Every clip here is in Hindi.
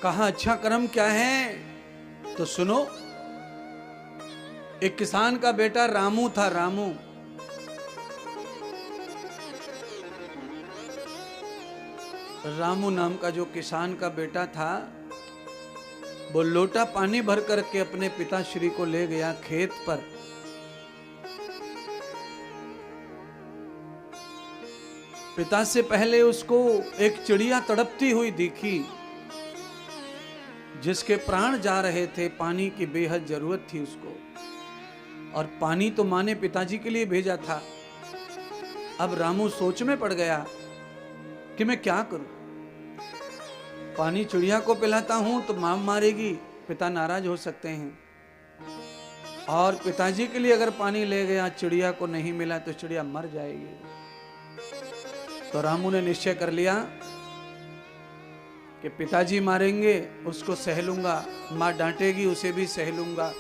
कहा अच्छा कर्म क्या है? तो सुनो, एक किसान का बेटा रामू था। रामू रामू नाम का जो किसान का बेटा था, वो लोटा पानी भर करके अपने पिताश्री को ले गया खेत पर। पिता से पहले उसको एक चिड़िया तड़पती हुई दिखी, जिसके प्राण जा रहे थे। पानी की बेहद जरूरत थी उसको, और पानी तो माँ ने पिताजी के लिए भेजा था। अब रामू सोच में पड़ गया कि मैं क्या करूं। पानी चिड़िया को पिलाता हूं तो मां मारेगी, पिता नाराज हो सकते हैं, और पिताजी के लिए अगर पानी ले गया, चिड़िया को नहीं मिला तो चिड़िया मर जाएगी। तो रामू ने निश्चय कर लिया कि पिताजी मारेंगे उसको सह लूंगा, मां डांटेगी उसे भी सह लूंगा,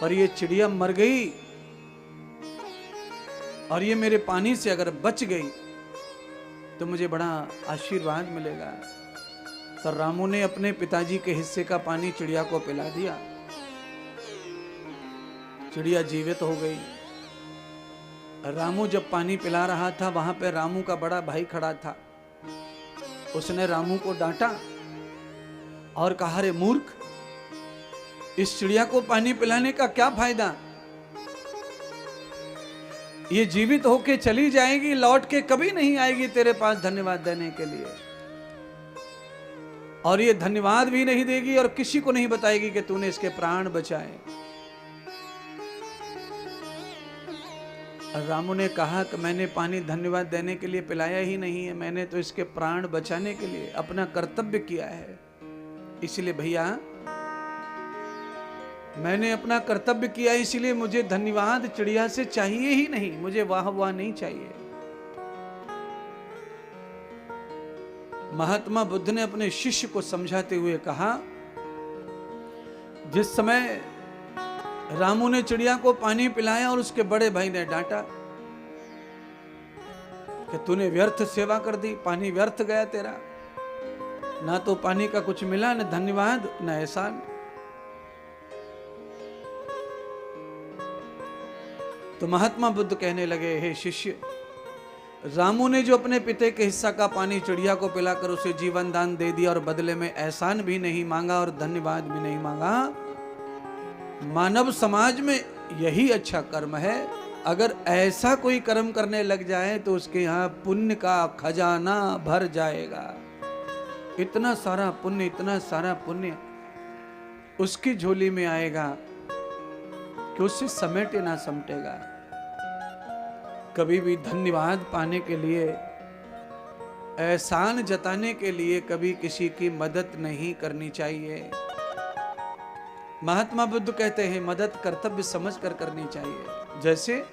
पर ये चिड़िया मर गई और ये मेरे पानी से अगर बच गई तो मुझे बड़ा आशीर्वाद मिलेगा। तो रामू ने अपने पिताजी के हिस्से का पानी चिड़िया को पिला दिया। चिड़िया जीवित हो गई। रामू जब पानी पिला रहा था, वहां पे रामू का बड़ा भाई खड़ा था। उसने रामू को डांटा और कहा, रे मूर्ख, इस चिड़िया को पानी पिलाने का क्या फायदा? ये जीवित होके चली जाएगी, लौट के कभी नहीं आएगी तेरे पास धन्यवाद देने के लिए, और ये धन्यवाद भी नहीं देगी और किसी को नहीं बताएगी कि तूने इसके प्राण बचाए। रामू ने कहा कि मैंने पानी धन्यवाद देने के लिए पिलाया ही नहीं है, मैंने तो इसके प्राण बचाने के लिए अपना कर्तव्य किया है। इसलिए भैया, मैंने अपना कर्तव्य किया, इसलिए मुझे धन्यवाद चिड़िया से चाहिए ही नहीं, मुझे वाह वाह नहीं चाहिए। महात्मा बुद्ध ने अपने शिष्य को समझाते हुए कहा, जिस समय रामू ने चिड़िया को पानी पिलाया और उसके बड़े भाई ने डांटा कि तूने व्यर्थ सेवा कर दी, पानी व्यर्थ गया तेरा, ना तो पानी का कुछ मिला, न धन्यवाद न एहसान। तो महात्मा बुद्ध कहने लगे, हे शिष्य, रामू ने जो अपने पिता के हिस्सा का पानी चिड़िया को पिलाकर उसे जीवन दान दे दिया और बदले में एहसान भी नहीं मांगा और धन्यवाद भी नहीं मांगा, मानव समाज में यही अच्छा कर्म है। अगर ऐसा कोई कर्म करने लग जाए तो उसके यहाँ पुण्य का खजाना भर जाएगा। इतना सारा पुण्य, इतना सारा पुण्य उसकी झोली में आएगा कि उससे समेटे ना समटेगा। कभी भी धन्यवाद पाने के लिए, एहसान जताने के लिए कभी किसी की मदद नहीं करनी चाहिए। महात्मा बुद्ध कहते हैं, मदद कर्तव्य समझकर करनी चाहिए। जैसे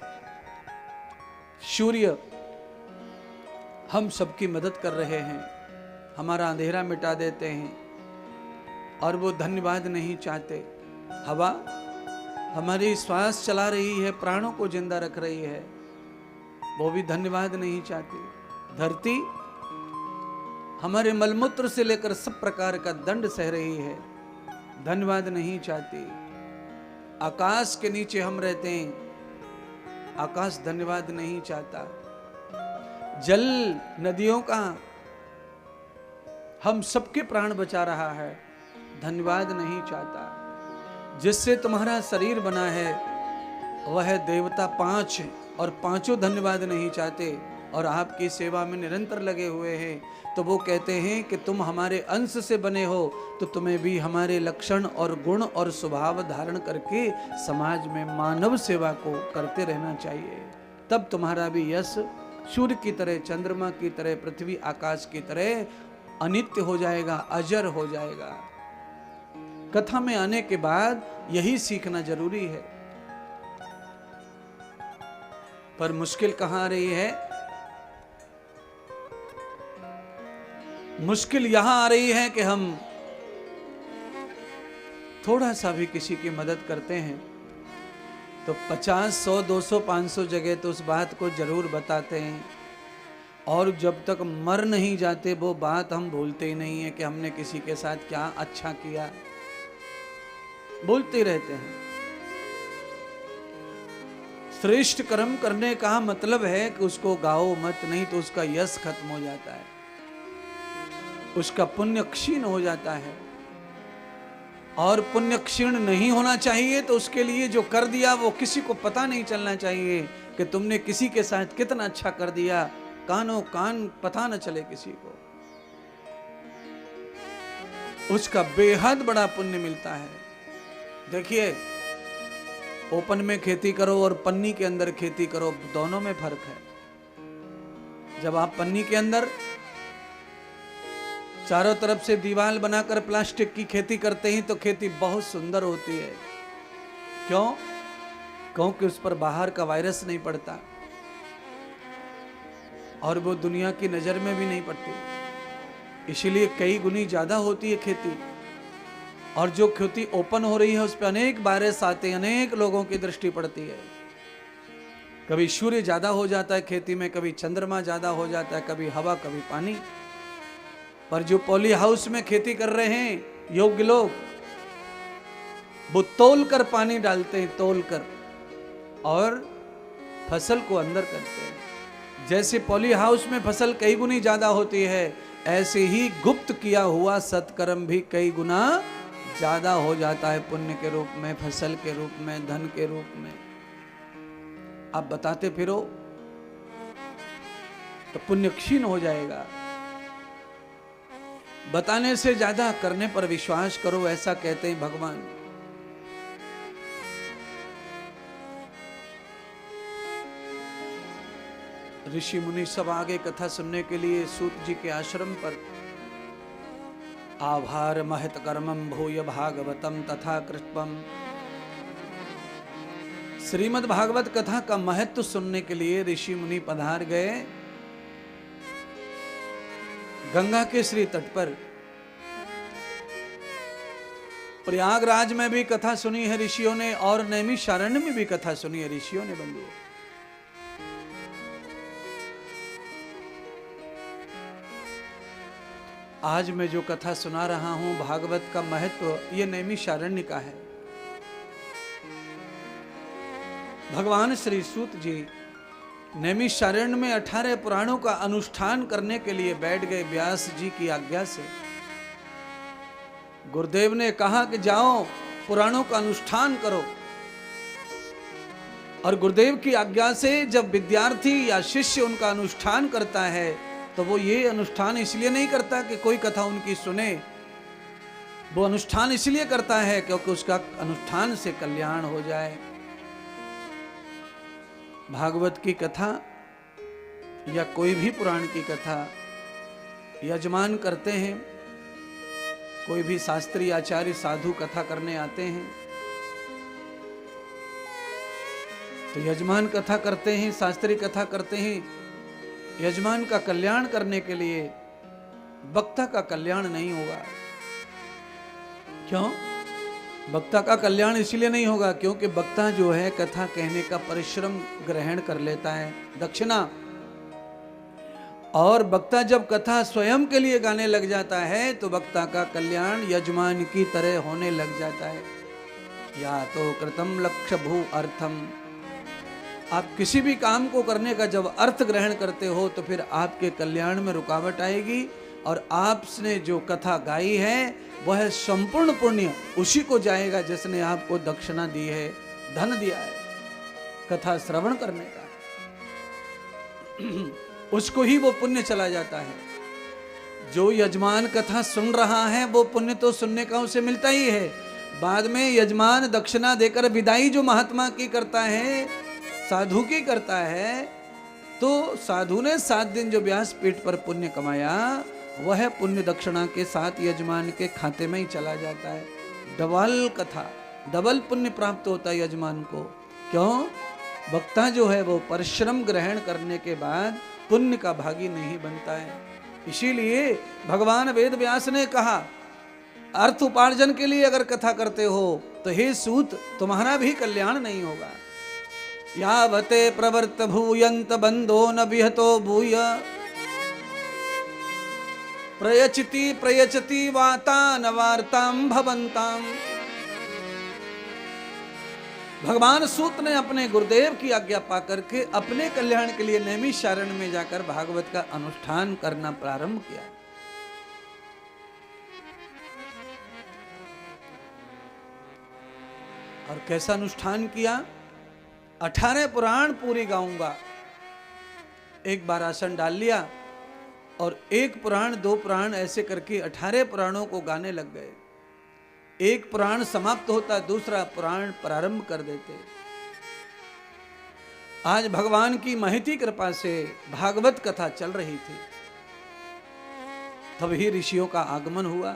सूर्य हम सबकी मदद कर रहे हैं, हमारा अंधेरा मिटा देते हैं और वो धन्यवाद नहीं चाहते। हवा हमारी श्वास चला रही है, प्राणों को जिंदा रख रही है, वो भी धन्यवाद नहीं चाहती। धरती हमारे मलमूत्र से लेकर सब प्रकार का दंड सह रही है, धन्यवाद नहीं चाहती। आकाश के नीचे हम रहते हैं, आकाश धन्यवाद नहीं चाहता। जल, नदियों का हम सबके प्राण बचा रहा है, धन्यवाद नहीं चाहता। जिससे तुम्हारा शरीर बना है वह देवता 5 और पांचों धन्यवाद नहीं चाहते और आपकी सेवा में निरंतर लगे हुए हैं, तो वो कहते हैं कि तुम हमारे अंश से बने हो, तो तुम्हें भी हमारे लक्षण और गुण और स्वभाव धारण करके समाज में मानव सेवा को करते रहना चाहिए। तब तुम्हारा भी यश सूर्य की तरह, चंद्रमा की तरह, पृथ्वी आकाश की तरह अनित्य हो जाएगा, अजर हो जाएगा। कथा में आने के बाद यही सीखना जरूरी है। पर मुश्किल कहां आ रही है? मुश्किल यहां आ रही है कि हम थोड़ा सा भी किसी की मदद करते हैं तो 50, 100, 200, 500 जगह तो उस बात को जरूर बताते हैं और जब तक मर नहीं जाते वो बात हम भूलते ही नहीं है कि हमने किसी के साथ क्या अच्छा किया, बोलते रहते हैं। श्रेष्ठ कर्म करने का मतलब है कि उसको गाओ मत, नहीं तो उसका यश खत्म हो जाता है, उसका पुण्य क्षीण हो जाता है। और पुण्य क्षीण नहीं होना चाहिए तो उसके लिए जो कर दिया वो किसी को पता नहीं चलना चाहिए कि तुमने किसी के साथ कितना अच्छा कर दिया, कानों कान पता न चले किसी को, उसका बेहद बड़ा पुण्य मिलता है। देखिए, ओपन में खेती करो और पन्नी के अंदर खेती करो, दोनों में फर्क है। जब आप पन्नी के अंदर चारों तरफ से दीवार बनाकर प्लास्टिक की खेती करते हैं तो खेती बहुत सुंदर होती है। क्यों? क्योंकि उस पर बाहर का वायरस नहीं पड़ता और वो दुनिया की नजर में भी नहीं पड़ती, इसीलिए कई गुनी ज्यादा होती है खेती। और जो खेती ओपन हो रही है उस पर अनेक वायरस आते हैं, अनेक लोगों की दृष्टि पड़ती है। कभी सूर्य ज्यादा हो जाता है खेती में, कभी चंद्रमा ज्यादा हो जाता है, कभी हवा कभी पानी। पर जो पॉली हाउस में खेती कर रहे हैं योग्य लोग, वो तोल कर पानी डालते हैं, तोल कर, और फसल को अंदर करते हैं। जैसे पॉली हाउस में फसल कई गुनी ज्यादा होती है, ऐसे ही गुप्त किया हुआ सत्कर्म भी कई गुना ज्यादा हो जाता है, पुण्य के रूप में, फसल के रूप में, धन के रूप में। आप बताते फिरो तो पुण्य क्षीण हो जाएगा। बताने से ज्यादा करने पर विश्वास करो, ऐसा कहते हैं भगवान। ऋषि मुनि सब आगे कथा सुनने के लिए सूत जी के आश्रम पर। आभार महत कर्मम भूय भागवतम तथा कृष्णम। श्रीमद् भागवत कथा का महत्व सुनने के लिए ऋषि मुनि पधार गए गंगा के श्री तट पर। प्रयागराज में भी कथा सुनी है ऋषियों ने, और नैमिषारण्य में भी कथा सुनी है ऋषियों ने। बंधुओं, आज मैं जो कथा सुना रहा हूं भागवत का महत्व, ये नैमिषारण्य का है। भगवान श्री सूत जी नैमिषारण्य में 18 पुराणों का अनुष्ठान करने के लिए बैठ गए व्यास जी की आज्ञा से। गुरुदेव ने कहा कि जाओ पुराणों का अनुष्ठान करो। और गुरुदेव की आज्ञा से जब विद्यार्थी या शिष्य उनका अनुष्ठान करता है तो वो ये अनुष्ठान इसलिए नहीं करता कि कोई कथा उनकी सुने, वो अनुष्ठान इसलिए करता है क्योंकि उसका अनुष्ठान से कल्याण हो जाए। भागवत की कथा या कोई भी पुराण की कथा यजमान करते हैं, कोई भी शास्त्री आचार्य साधु कथा करने आते हैं तो यजमान कथा करते हैं, शास्त्री कथा करते हैं यजमान का कल्याण करने के लिए। वक्ता का कल्याण नहीं होगा। क्यों? वक्ता का कल्याण इसलिए नहीं होगा क्योंकि वक्ता जो है कथा कहने का परिश्रम ग्रहण कर लेता है, दक्षिणा। और वक्ता जब कथा स्वयं के लिए गाने लग जाता है तो वक्ता का कल्याण यजमान की तरह होने लग जाता है। या तो कृतम लक्ष्य भू अर्थम। आप किसी भी काम को करने का जब अर्थ ग्रहण करते हो तो फिर आपके कल्याण में रुकावट आएगी, और आपने जो कथा गाई है वह संपूर्ण पुण्य उसी को जाएगा जिसने आपको दक्षिणा दी है, धन दिया है कथा श्रवण करने का, उसको ही वो पुण्य चला जाता है। जो यजमान कथा सुन रहा है वो पुण्य तो सुनने का उसे मिलता ही है। बाद में यजमान दक्षिणा देकर विदाई जो महात्मा की करता है, साधु की करता है, तो साधु ने 7 दिन जो व्यासपीठ पर पुण्य कमाया वह पुण्य दक्षिणा के साथ यजमान के खाते में ही चला जाता है। डबल कथा, डबल पुण्य प्राप्त होता है यजमान को। क्यों? वक्ता जो है वो परिश्रम ग्रहण करने के बाद पुण्य का भागी नहीं बनता है। इसीलिए भगवान वेद व्यास ने कहा, अर्थ उपार्जन के लिए अगर कथा करते हो तो हे सूत तुम्हारा भी कल्याण नहीं होगा। यावते प्रवर्त भूयंत बंधो न विहतो भूय प्रयचिति प्रयचति वातान वार्ताम भवंताम। भगवान सूत ने अपने गुरुदेव की आज्ञा पाकर के अपने कल्याण के लिए नैमिषारण्य में जाकर भागवत का अनुष्ठान करना प्रारंभ किया। और कैसा अनुष्ठान किया? 18 पुराण पूरी गाऊंगा। एक बार आसन डाल लिया और एक पुराण दो पुराण ऐसे करके 18 पुराणों को गाने लग गए। एक पुराण समाप्त होता, दूसरा पुराण प्रारंभ कर देते। आज भगवान की महती कृपा से भागवत कथा चल रही थी, तभी ऋषियों का आगमन हुआ।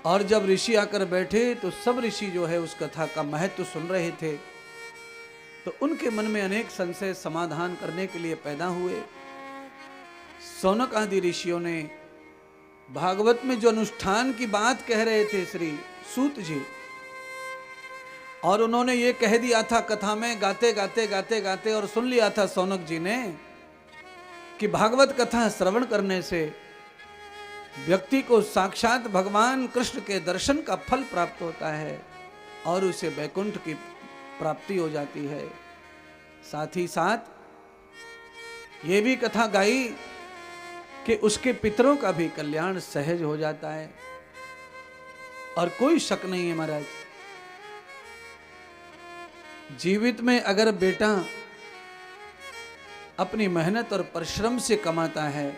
और जब ऋषि आकर बैठे तो सब ऋषि जो है उस कथा का महत्व सुन रहे थे, तो उनके मन में अनेक संशय समाधान करने के लिए पैदा हुए। सौनक आदि ऋषियों ने भागवत में जो अनुष्ठान की बात कह रहे थे श्री सूत जी, और उन्होंने ये कह दिया था कथा में गाते गाते गाते गाते, और सुन लिया था सौनक जी ने कि भागवत कथा श्रवण करने से व्यक्ति को साक्षात भगवान कृष्ण के दर्शन का फल प्राप्त होता है और उसे वैकुंठ की प्राप्ति हो जाती है। साथ ही साथ ये भी कथा गाई कि उसके पितरों का भी कल्याण सहज हो जाता है। और कोई शक नहीं है महाराज, जीवित में अगर बेटा अपनी मेहनत और परिश्रम से कमाता है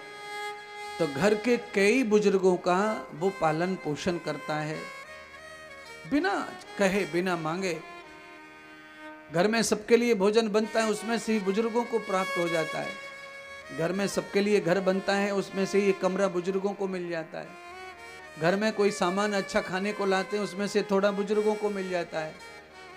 तो घर के कई बुजुर्गों का वो पालन पोषण करता है, बिना कहे बिना मांगे। घर में सबके लिए भोजन बनता है, उसमें से ही बुजुर्गों को प्राप्त हो जाता है। घर में सबके लिए घर बनता है, उसमें से ही कमरा बुजुर्गों को मिल जाता है। घर में कोई सामान अच्छा खाने को लाते हैं, उसमें से थोड़ा बुजुर्गों को मिल जाता है।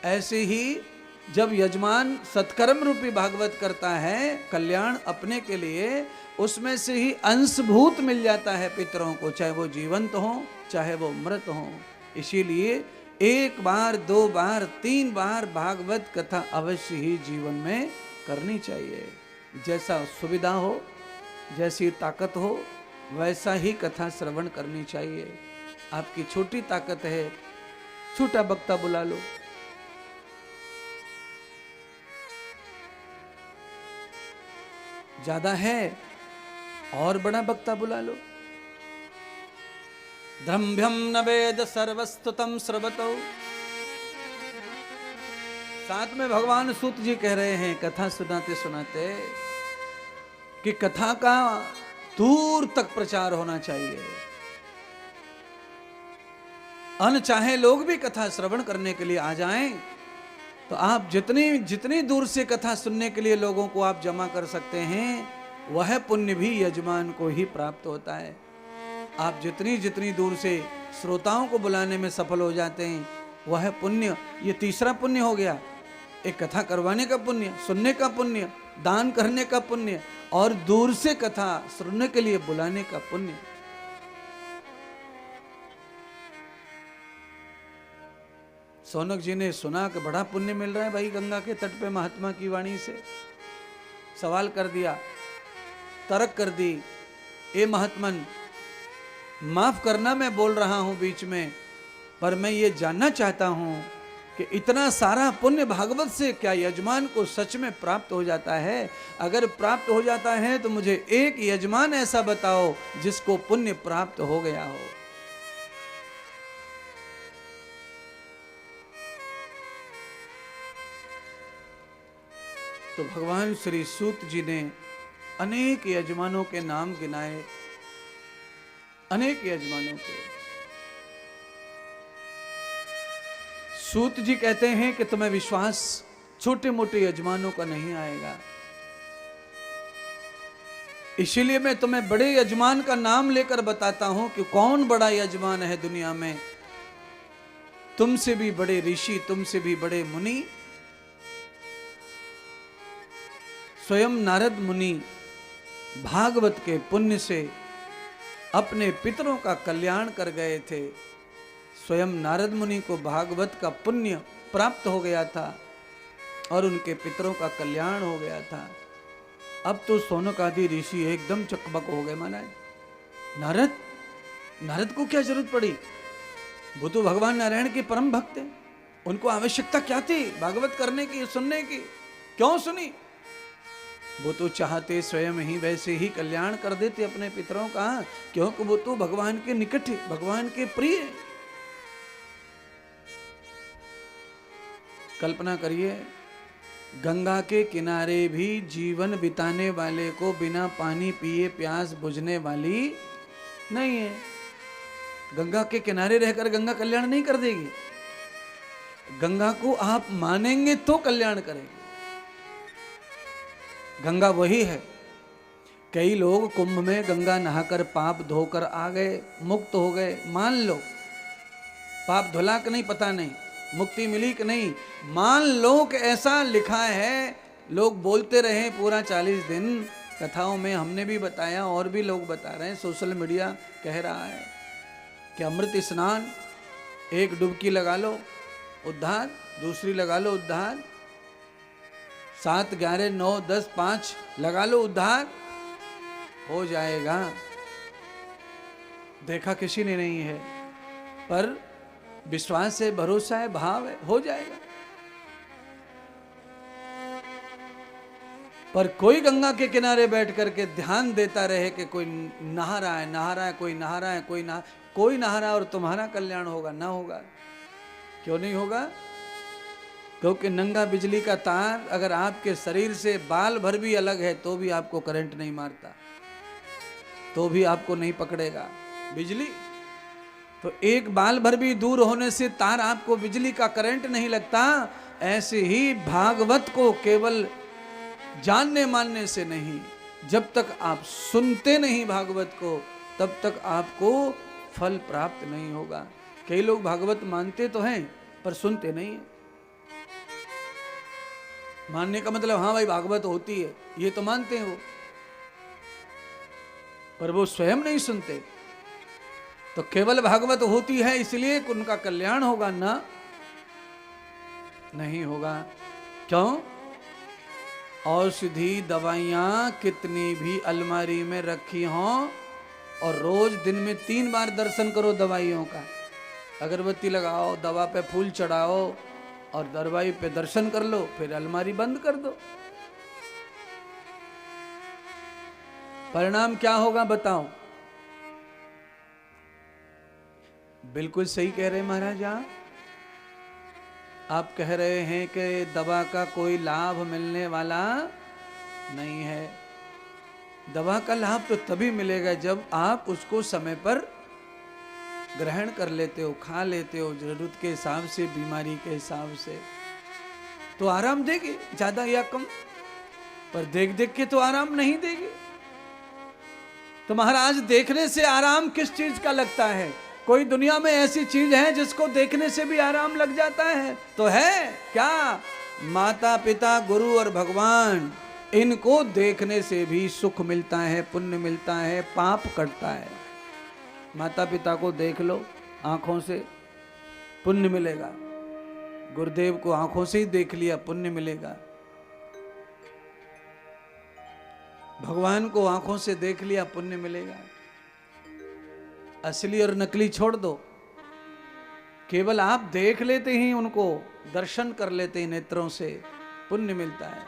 ऐसे ही जब यजमान सत्कर्म रूपी भागवत करता है कल्याण अपने के लिए, उसमें से ही अंशभूत मिल जाता है पितरों को, चाहे वो जीवंत हो चाहे वो मृत हो। इसीलिए एक बार दो बार तीन बार भागवत कथा अवश्य ही जीवन में करनी चाहिए। जैसा सुविधा हो, जैसी ताकत हो, वैसा ही कथा श्रवण करनी चाहिए। आपकी छोटी ताकत है, छोटा वक्ता बुला लो। ज्यादा है और बड़ा वक्ता बुला लो। द्रम्भ्यम न वेद सर्वस्तुतम श्रवतो। साथ में भगवान सूत जी कह रहे हैं कथा सुनाते सुनाते कि कथा का दूर तक प्रचार होना चाहिए। अनचाहे लोग भी कथा श्रवण करने के लिए आ जाएं, तो आप जितनी दूर से कथा सुनने के लिए लोगों को आप जमा कर सकते हैं, वह पुण्य भी यजमान को ही प्राप्त होता है। आप जितनी दूर से श्रोताओं को बुलाने में सफल हो जाते हैं, वह पुण्य, ये तीसरा पुण्य हो गया। एक कथा करवाने का पुण्य, सुनने का पुण्य, दान करने का पुण्य, और दूर से कथा सुनने के लिए बुलाने का पुण्य। सौनक जी ने सुना कि बड़ा पुण्य मिल रहा है भाई गंगा के तट पे महात्मा की वाणी से। सवाल कर दिया, तर्क कर दी, ए महात्मन माफ करना मैं बोल रहा हूं बीच में, पर मैं ये जानना चाहता हूं कि इतना सारा पुण्य भागवत से क्या यजमान को सच में प्राप्त हो जाता है? अगर प्राप्त हो जाता है तो मुझे एक यजमान ऐसा बताओ जिसको पुण्य प्राप्त हो गया हो। तो भगवान श्री सूत जी ने अनेक यजमानों के नाम गिनाए, अनेक यजमानों के। सूत जी कहते हैं कि तुम्हें विश्वास छोटे मोटे यजमानों का नहीं आएगा, इसीलिए मैं तुम्हें बड़े यजमान का नाम लेकर बताता हूं कि कौन बड़ा यजमान है दुनिया में। तुमसे भी बड़े ऋषि, तुमसे भी बड़े मुनि, स्वयं नारद मुनि भागवत के पुण्य से अपने पितरों का कल्याण कर गए थे। स्वयं नारद मुनि को भागवत का पुण्य प्राप्त हो गया था और उनके पितरों का कल्याण हो गया था। अब तो शौनक आदि ऋषि एकदम चकबक हो गए महाराज। नारद, नारद को क्या जरूरत पड़ी? वो तो भगवान नारायण के परम भक्त हैं, उनको आवश्यकता क्या थी भागवत करने की, सुनने की? क्यों सुनी? वो तो चाहते स्वयं ही वैसे ही कल्याण कर देते अपने पितरों का, क्योंकि वो तो भगवान के निकट है, भगवान के प्रिय। कल्पना करिए, गंगा के किनारे भी जीवन बिताने वाले को बिना पानी पिए प्यास बुझने वाली नहीं है। गंगा के किनारे रहकर गंगा कल्याण नहीं कर देगी। गंगा को आप मानेंगे तो कल्याण करेगी। गंगा वही है। कई लोग कुंभ में गंगा नहाकर पाप धोकर आ गए, मुक्त हो गए, मान लो। पाप धुला कि नहीं पता नहीं, मुक्ति मिली कि नहीं, मान लो कि ऐसा लिखा है। लोग बोलते रहे पूरा 40 दिन, कथाओं में हमने भी बताया और भी लोग बता रहे हैं, सोशल मीडिया कह रहा है कि अमृत स्नान, एक डुबकी लगा लो उद्धार, दूसरी लगा लो उद्धार, 7, 11, 9, 10, 5 लगा लो उद्धार, हो जाएगा। देखा किसी ने नहीं है, पर विश्वास है, भरोसा है, भाव है, हो जाएगा। पर कोई गंगा के किनारे बैठ करके ध्यान देता रहे कि कोई नहा रहा है, नहा रहा है, कोई नहा रहा है, कोई नहा रहा है और तुम्हारा कल्याण होगा, ना होगा। क्यों नहीं होगा? क्योंकि नंगा बिजली का तार अगर आपके शरीर से बाल भर भी अलग है तो भी आपको करंट नहीं मारता, तो भी आपको नहीं पकड़ेगा बिजली। तो एक बाल भर भी दूर होने से तार आपको बिजली का करंट नहीं लगता। ऐसे ही भागवत को केवल जानने मानने से नहीं, जब तक आप सुनते नहीं भागवत को, तब तक आपको फल प्राप्त नहीं होगा। कई लोग भागवत मानते तो हैं पर सुनते नहीं है। मानने का मतलब हाँ भाई भागवत होती है, ये तो मानते हैं वो, पर वो स्वयं नहीं सुनते। तो केवल भागवत होती है इसलिए उनका कल्याण होगा ना? नहीं होगा। क्यों? औषधि दवाइयां कितनी भी अलमारी में रखी हों और रोज दिन में 3 बार दर्शन करो दवाइयों का, अगरबत्ती लगाओ, दवा पे फूल चढ़ाओ और दरवाई पे दर्शन कर लो, फिर अलमारी बंद कर दो। परिणाम क्या होगा बताओ? बिल्कुल सही कह रहे महाराज आप कह रहे हैं कि दवा का कोई लाभ मिलने वाला नहीं है। दवा का लाभ तो तभी मिलेगा जब आप उसको समय पर ग्रहण कर लेते हो, खा लेते हो, जरूरत के हिसाब से, बीमारी के हिसाब से। तो आराम देगी ज्यादा या कम, पर देख देख के तो आराम नहीं देगी। तो महाराज देखने से आराम किस चीज का लगता है? कोई दुनिया में ऐसी चीज है जिसको देखने से भी आराम लग जाता है? तो है क्या? माता पिता, गुरु और भगवान, इनको देखने से भी सुख मिलता है, पुण्य मिलता है, पाप कटता है। माता पिता को देख लो आंखों से, पुण्य मिलेगा। गुरुदेव को आंखों से ही देख लिया, पुण्य मिलेगा। भगवान को आंखों से देख लिया, पुण्य मिलेगा। असली और नकली छोड़ दो, केवल आप देख लेते ही उनको, दर्शन कर लेते हैं नेत्रों से, पुण्य मिलता है।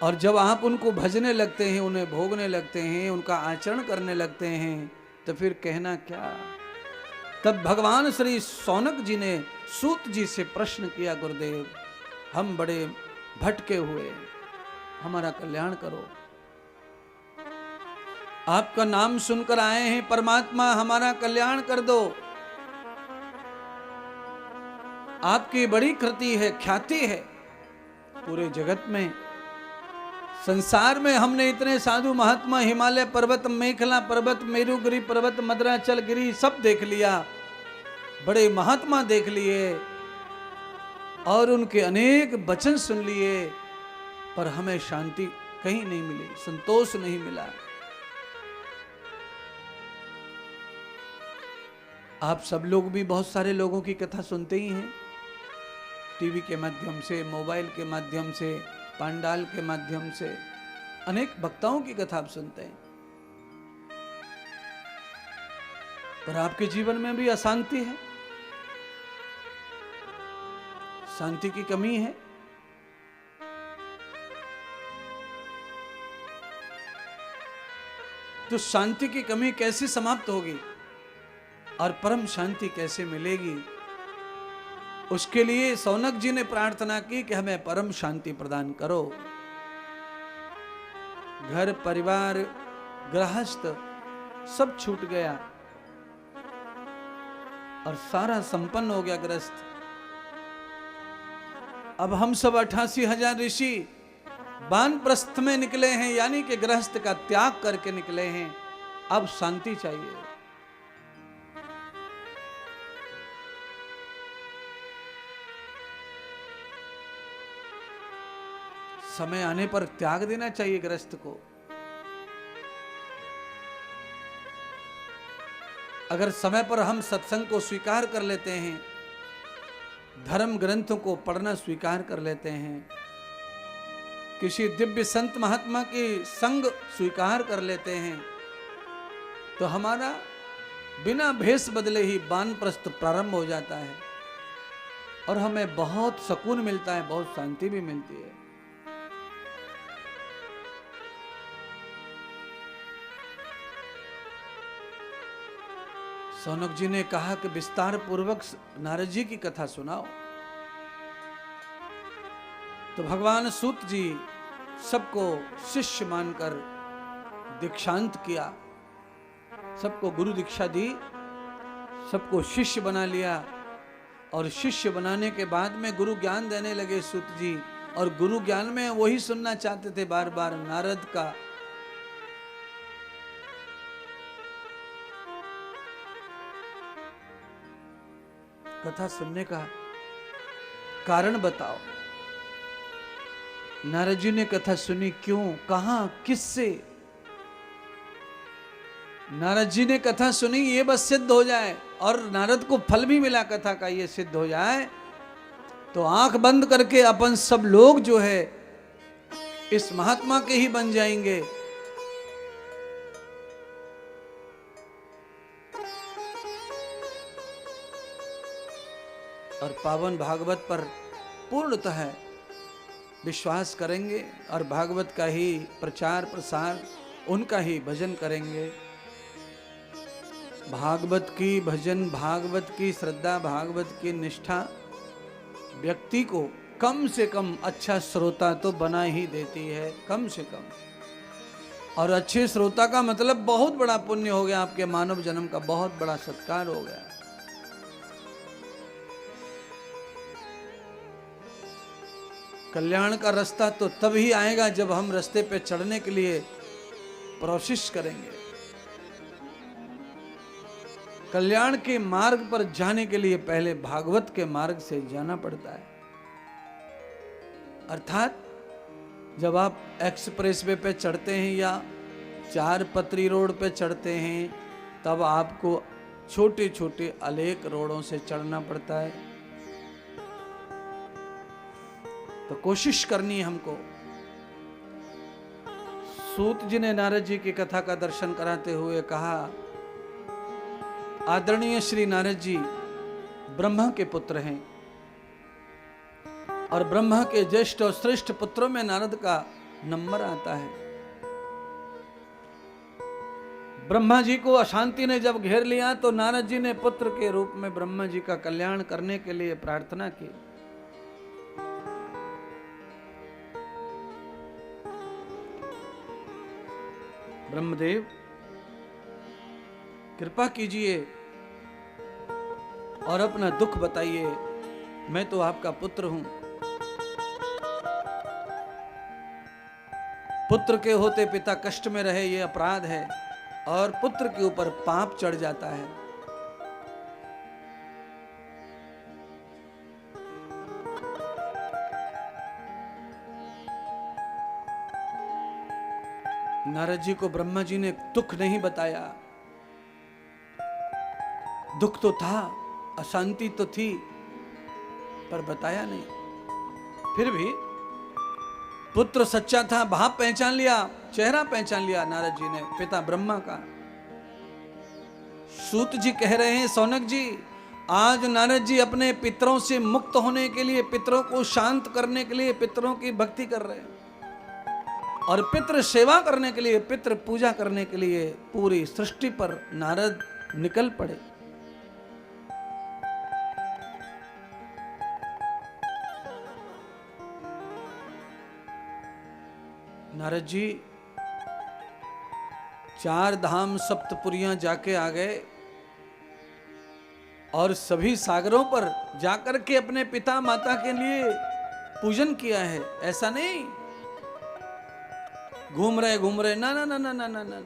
और जब आप उनको भजने लगते हैं, उन्हें भोगने लगते हैं, उनका आचरण करने लगते हैं, तो फिर कहना क्या? तब भगवान श्री शौनक जी ने सूत जी से प्रश्न किया, गुरुदेव हम बड़े भटके हुए, हमारा कल्याण करो। आपका नाम सुनकर आए हैं परमात्मा, हमारा कल्याण कर दो। आपकी बड़ी कृति है, ख्याति है पूरे जगत में, संसार में। हमने इतने साधु महात्मा, हिमालय पर्वत, मेखला पर्वत, मेरुगिरी पर्वत, मद्राचल गिरी सब देख लिया, बड़े महात्मा देख लिए और उनके अनेक वचन सुन लिए, पर हमें शांति कहीं नहीं मिली, संतोष नहीं मिला। आप सब लोग भी बहुत सारे लोगों की कथा सुनते ही हैं, टीवी के माध्यम से, मोबाइल के माध्यम से, पंडाल के माध्यम से, अनेक वक्ताओं की कथा आप सुनते हैं, पर आपके जीवन में भी अशांति है, शांति की कमी है। तो शांति की कमी कैसे समाप्त होगी और परम शांति कैसे मिलेगी? उसके लिए सौनक जी ने प्रार्थना की कि हमें परम शांति प्रदान करो। घर परिवार गृहस्थ सब छूट गया और सारा संपन्न हो गया गृहस्थ। अब हम सब 88,000 ऋषि वानप्रस्थ में निकले हैं, यानी कि गृहस्थ का त्याग करके निकले हैं। अब शांति चाहिए। समय आने पर त्याग देना चाहिए गृहस्थ को। अगर समय पर हम सत्संग को स्वीकार कर लेते हैं, धर्म ग्रंथों को पढ़ना स्वीकार कर लेते हैं, किसी दिव्य संत महात्मा की संग स्वीकार कर लेते हैं, तो हमारा बिना भेष बदले ही वानप्रस्थ प्रारंभ हो जाता है और हमें बहुत सुकून मिलता है, बहुत शांति भी मिलती है। सौनक जी ने कहा कि विस्तार पूर्वक नारद जी की कथा सुनाओ। तो भगवान सूत जी सबको शिष्य मानकर दीक्षांत किया, सबको गुरु दीक्षा दी, सबको शिष्य बना लिया। और शिष्य बनाने के बाद में गुरु ज्ञान देने लगे सूत जी। और गुरु ज्ञान में वही सुनना चाहते थे बार बार, नारद का कथा सुनने का कारण बताओ। नारद जी ने कथा सुनी, क्यों, कहां, किससे? नारद जी ने कथा सुनी, ये बस सिद्ध हो जाए, और नारद को फल भी मिला कथा का, ये सिद्ध हो जाए तो आंख बंद करके अपन सब लोग जो है इस महात्मा के ही बन जाएंगे। और पावन भागवत पर पूर्णतः विश्वास करेंगे और भागवत का ही प्रचार प्रसार, उनका ही भजन करेंगे। भागवत की भजन, भागवत की श्रद्धा, भागवत की निष्ठा व्यक्ति को कम से कम अच्छा श्रोता तो बना ही देती है, कम से कम। और अच्छे श्रोता का मतलब बहुत बड़ा पुण्य हो गया, आपके मानव जन्म का बहुत बड़ा सत्कार हो गया। कल्याण का रास्ता तो तभी आएगा जब हम रास्ते पे चढ़ने के लिए प्रोसेस करेंगे। कल्याण के मार्ग पर जाने के लिए पहले भागवत के मार्ग से जाना पड़ता है। अर्थात जब आप एक्सप्रेस वे पे चढ़ते हैं या 4 पतरी रोड पे चढ़ते हैं, तब आपको छोटे छोटे अलेख रोडों से चढ़ना पड़ता है। तो कोशिश करनी है हमको। सूत जी ने नारद जी की कथा का दर्शन कराते हुए कहा, आदरणीय श्री नारद जी ब्रह्मा के पुत्र हैं और ब्रह्मा के ज्येष्ठ और श्रेष्ठ पुत्रों में नारद का नंबर आता है। ब्रह्मा जी को अशांति ने जब घेर लिया तो नारद जी ने पुत्र के रूप में ब्रह्मा जी का कल्याण करने के लिए प्रार्थना की। ब्रह्मदेव कृपा कीजिए और अपना दुख बताइए, मैं तो आपका पुत्र हूं। पुत्र के होते पिता कष्ट में रहे, ये अपराध है और पुत्र के ऊपर पाप चढ़ जाता है। नारद जी को ब्रह्मा जी ने दुख नहीं बताया। दुख तो था, अशांति तो थी, पर बताया नहीं। फिर भी पुत्र सच्चा था, भाव पहचान लिया, चेहरा पहचान लिया नारद जी ने पिता ब्रह्मा का। सूत जी कह रहे हैं, सौनक जी आज नारद जी अपने पितरों से मुक्त होने के लिए, पितरों को शांत करने के लिए पितरों की भक्ति कर रहे हैं और पितृ सेवा करने के लिए, पितृ पूजा करने के लिए पूरी सृष्टि पर नारद निकल पड़े। नारद जी 4 धाम सप्तपुरियां जाके आ गए और सभी सागरों पर जाकर के अपने पिता माता के लिए पूजन किया है। ऐसा नहीं घूम रहे ना ना ना ना ना ना ना।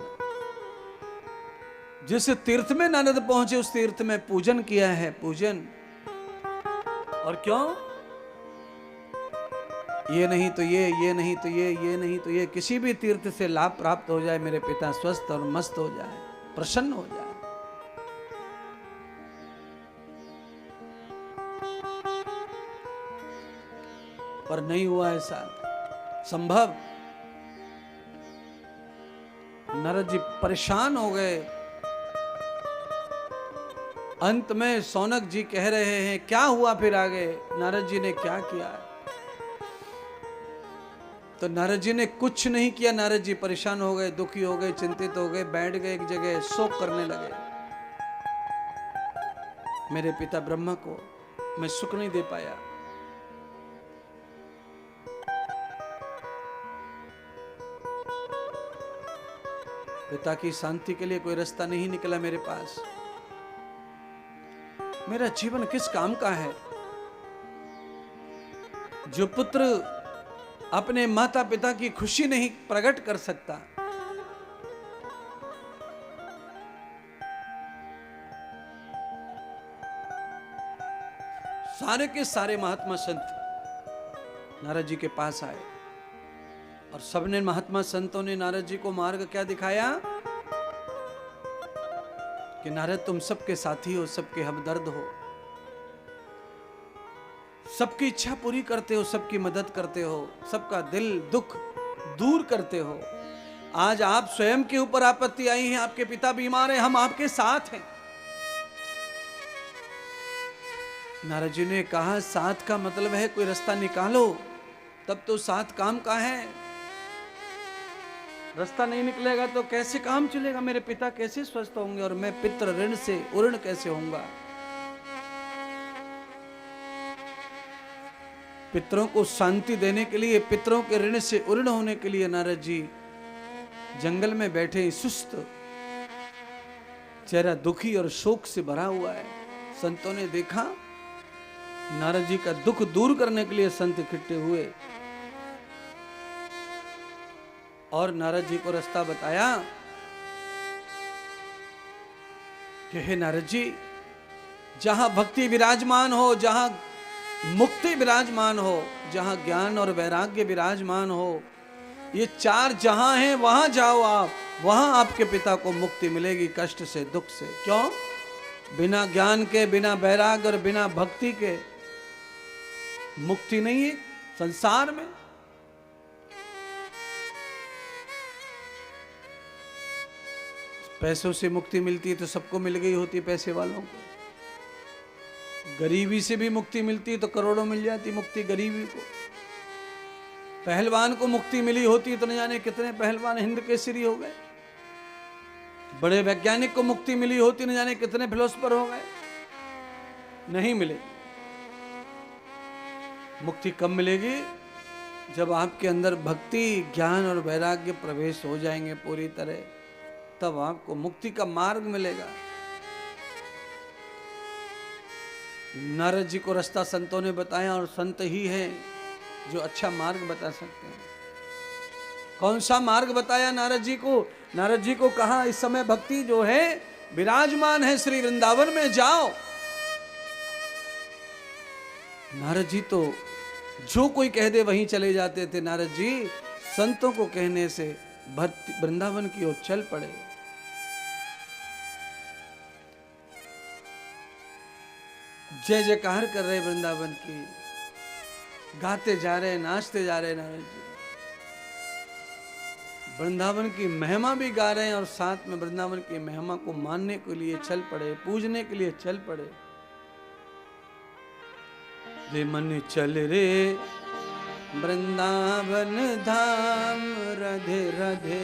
जिस तीर्थ में नारद पहुंचे उस तीर्थ में पूजन किया है, पूजन। और क्यों? ये नहीं तो ये नहीं तो ये नहीं तो ये, किसी भी तीर्थ से लाभ प्राप्त हो जाए, मेरे पिता स्वस्थ और मस्त हो जाए, प्रसन्न हो जाए। पर नहीं हुआ ऐसा संभव। नारद जी परेशान हो गए। अंत में सौनक जी कह रहे हैं, क्या हुआ फिर आगे, नारद जी ने क्या किया? तो नारद जी ने कुछ नहीं किया। नारद जी परेशान हो गए, दुखी हो गए, चिंतित हो गए, बैठ गए एक जगह, शोक करने लगे। मेरे पिता ब्रह्मा को मैं सुख नहीं दे पाया। पिता की शांति के लिए कोई रास्ता नहीं निकला मेरे पास। मेरा जीवन किस काम का है? जो पुत्र अपने माता पिता की खुशी नहीं प्रकट कर सकता, सारे के सारे महात्मा संत नारद जी के पास आए और सबने, महात्मा संतों ने नारद जी को मार्ग क्या दिखाया कि नारद तुम सबके साथी हो, सबके हमदर्द हो, सबकी इच्छा पूरी करते हो, सबकी मदद करते हो, सबका दिल दुख दूर करते हो। आज आप स्वयं के ऊपर आपत्ति आई है, आपके पिता बीमार हैं, हम आपके साथ हैं। नारद जी ने कहा, साथ का मतलब है कोई रास्ता निकालो, तब तो साथ काम का है। रास्ता नहीं निकलेगा तो कैसे काम चलेगा? मेरे पिता कैसे स्वस्थ होंगे और मैं पितृ ऋण से उऋण कैसे होऊंगा? पितरों को शांति देने के लिए, पितरों के ऋण से उऋण होने के लिए नारद जी जंगल में बैठे, सुस्त, चेहरा दुखी और शोक से भरा हुआ है। संतों ने देखा, नारद जी का दुख दूर करने के लिए संत इकट्ठे हुए और नारद जी को रास्ता बताया कि हे नारद जी, जहां भक्ति विराजमान हो, जहां मुक्ति विराजमान हो, जहां ज्ञान और वैराग्य विराजमान हो, ये 4 जहां हैं वहां जाओ आप, वहां आपके पिता को मुक्ति मिलेगी कष्ट से, दुख से। क्यों? बिना ज्ञान के, बिना वैराग्य और बिना भक्ति के मुक्ति नहीं है संसार में। पैसों से मुक्ति मिलती है तो सबको मिल गई होती, पैसे वालों को। गरीबी से भी मुक्ति मिलती तो करोड़ों मिल जाती मुक्ति गरीबी को। पहलवान को मुक्ति मिली होती तो न जाने कितने पहलवान हिंद केसरी हो गए। बड़े वैज्ञानिक को मुक्ति मिली होती न जाने कितने फिलोसफर हो गए। नहीं मिले। मुक्ति कब मिलेगी? जब आपके अंदर भक्ति, ज्ञान और वैराग्य प्रवेश हो जाएंगे पूरी तरह, तब आपको मुक्ति का मार्ग मिलेगा। नारद जी को रास्ता संतों ने बताया और संत ही है जो अच्छा मार्ग बता सकते हैं। कौन सा मार्ग बताया नारद जी को? नारद जी को कहा, इस समय भक्ति जो है विराजमान है श्री वृंदावन में, जाओ। नारद जी तो जो कोई कह दे वहीं चले जाते थे। नारद जी संतों को कहने से वृंदावन की ओर चल पड़े। जय जयकार कर रहे वृंदावन की, गाते जा रहे, नाचते जा रहे नारद जी। वृंदावन की महिमा भी गा रहे हैं और साथ में वृंदावन की महिमा को मानने के लिए चल पड़े, पूजने के लिए चल पड़े। रे मन चल रे वृंदावन धाम, राधे राधे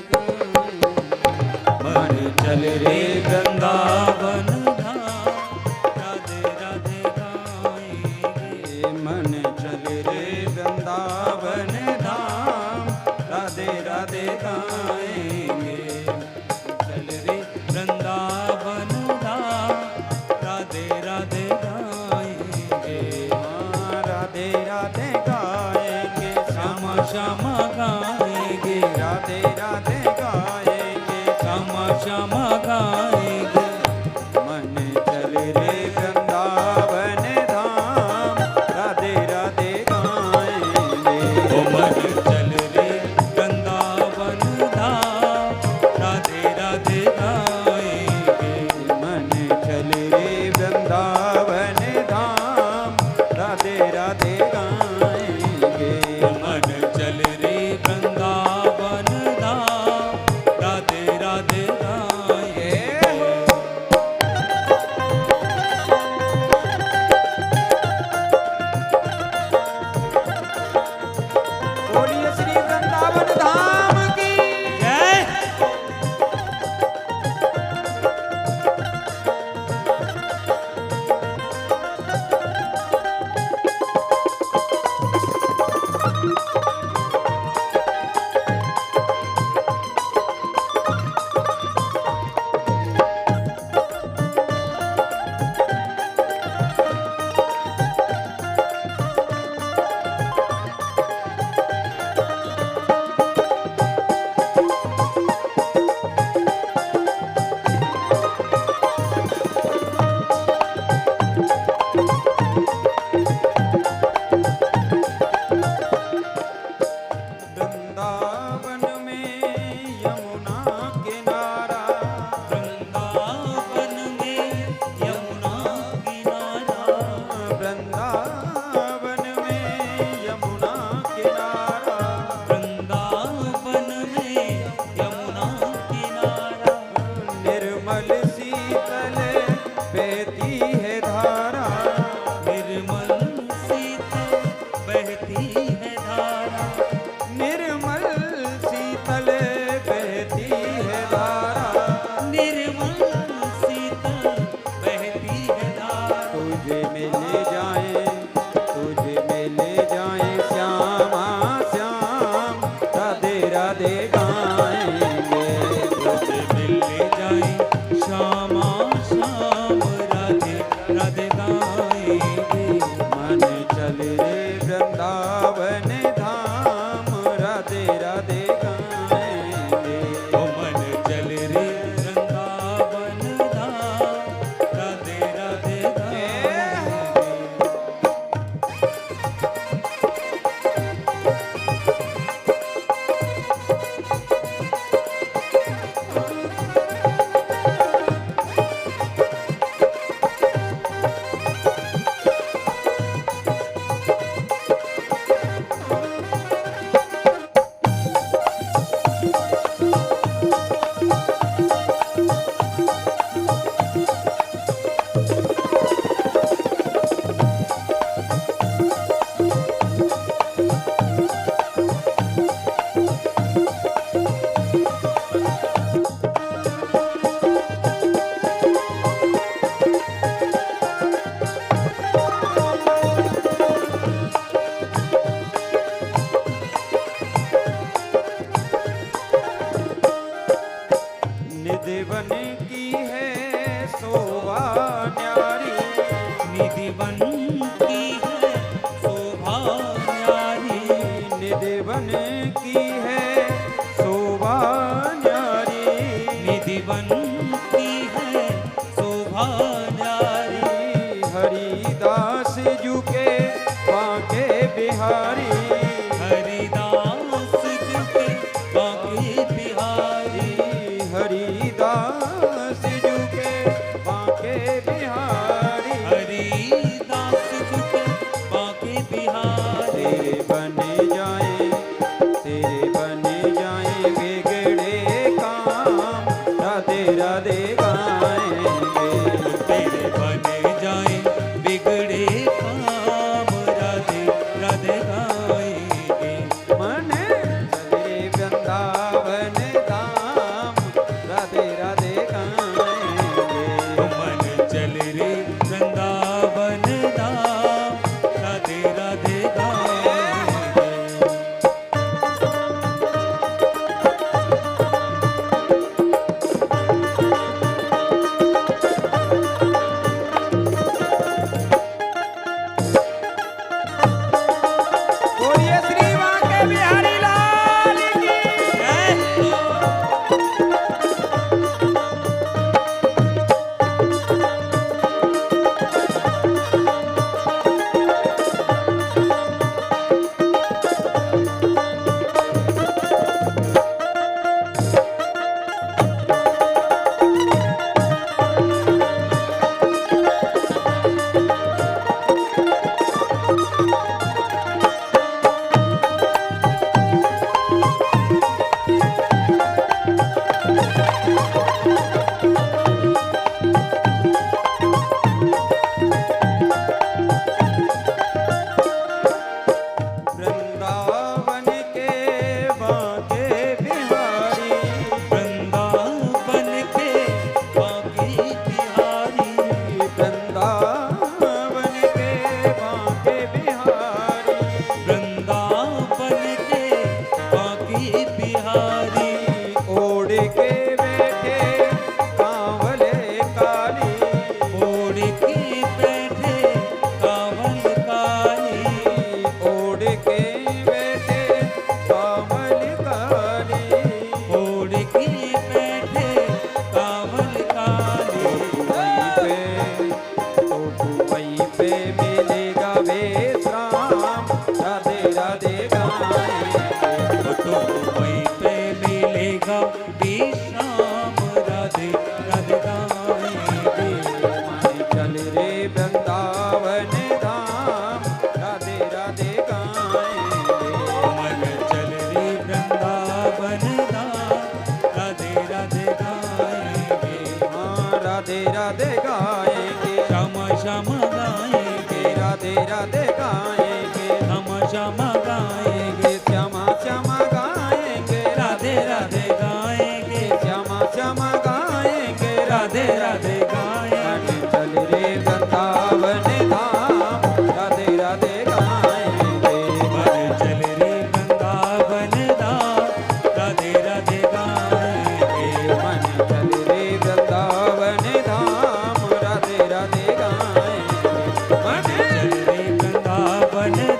मन चल रे वृंदावन धाम, राधे राधे गाएंगे। मन चल रे वृंदावन धाम, राधे राधे गाएंगे। चल रे वृंदावन धाम, राधे राधे गाएंगे। हाँ, राधे राधे गाएंगे, श्यामा श्यामा गाएंगे, राधे राधे गाएंगे, श्यामा श्यामा गाएंगे। मन चल रे वृंदावन धाम, राधे राधे गाएंगे। ओ मन चल रे वृंदावन धाम, राधे राधे गाएंगे। मन चल रे वृंदावन धाम, राधे राधे गाएंगे। मन चल रे वृंदावन धाम, राधे राधे गाएंगे। बोलिए श्री वृंदावन धाम की। जय। वृंदावन में यमुना किनारा, वृंदावन में यमुना किनारा, वृंदावन में यमुना किनारा, वृंदावन में यमुना किनारा। निर्मल शीतल बहती है धारा, निर्मल शीतल बहती है धारा, निर्मल शीतल बहती है धारा। निर्मल शीतल बहती है धारा। तुझे मिल जाए, तुझे मिल जाए श्यामा श्याम, राधे राधे गाएंगे। तुझे मिल जाए श्यामा श्याम, राधे राधे गाएंगे। मन चल रे वृंदावन धाम, राधे राधे गाएंगे। ओ मन चल रे वृंदावन धाम, राधे राधे गाएंगे। निधिवन की है शोभा न्यारी, निधिवन की है शोभा न्यारी, निधिवन की है शोभा न्यारी। निधिवन की है शोभा न्यारी। हरिदास जू के बांके बिहारी, हरिदास जी के बांके बिहारी, हरिदास जू के बांके बिहारी। हरिदास जी के बांके बिहारी। तेरे बन जाए, तेरे बन जाएंगे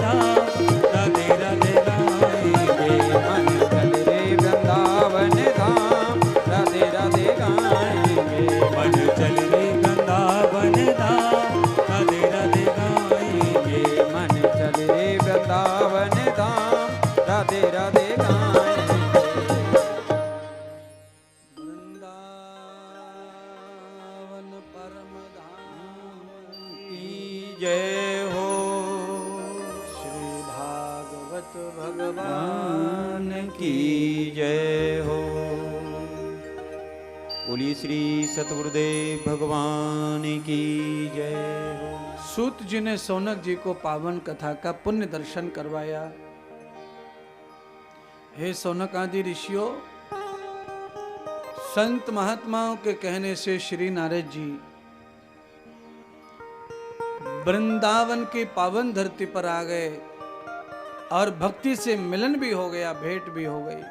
धाम राधे राधे गाएंगे मन चल रे वृंदावन धाम राधे राधे गाएंगे मन चल रे वृंदावन धाम राधे राधे गाएंगे मन चल रे वृंदावन धाम राधे राधे गाएंगे वृंदावन परम धाम की जय हो श्री भागवत भगवान भगवान की जय हो। बोलिए श्री सतगुरुदेव भगवान की जय हो। सूत जी ने सौनक जी को पावन कथा का पुण्य दर्शन करवाया। हे सौनक आदि ऋषियों, संत महात्माओं के कहने से श्री नारद जी वृंदावन की पावन धरती पर आ गए और भक्ति से मिलन भी हो गया, भेंट भी हो गई।